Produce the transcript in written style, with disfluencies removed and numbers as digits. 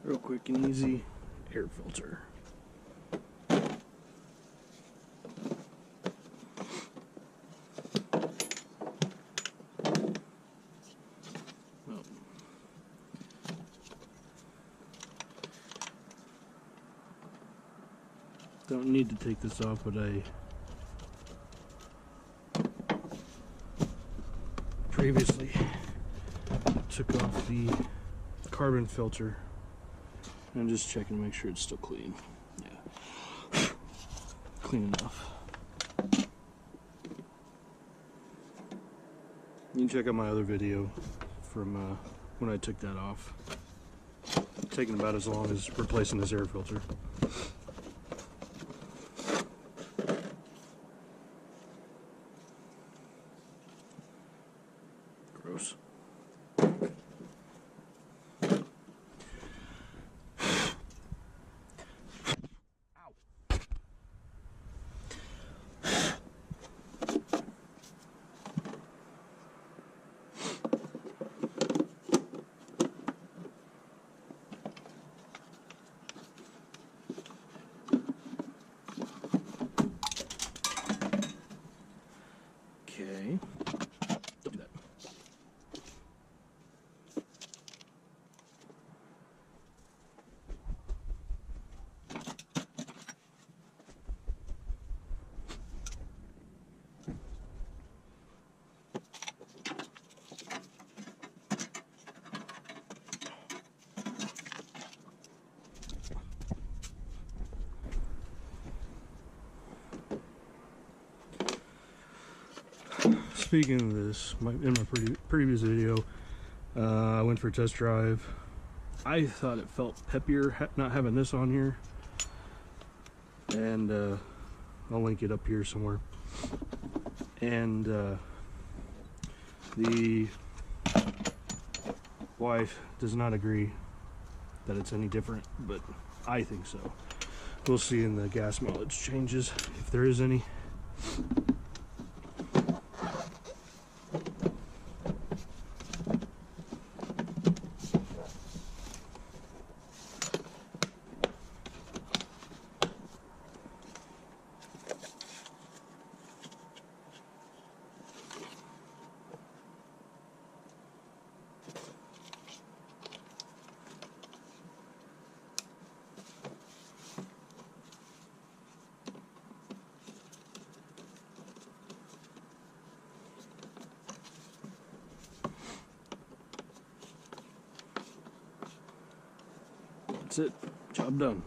Real quick and easy air filter. Don't need to take this off, but I previously took off the carbon filter. I'm just checking to make sure it's still clean. Yeah, clean enough. You can check out my other video from when I took that off. It's taking about as long as replacing this air filter. Gross. Okay. Don't do that. Speaking of this, in my previous video, I went for a test drive. I thought it felt peppier not having this on here, and I'll link it up here somewhere. And the wife does not agree that it's any different, but I think so. We'll see in the gas mileage changes, if there is any. That's it. Job done.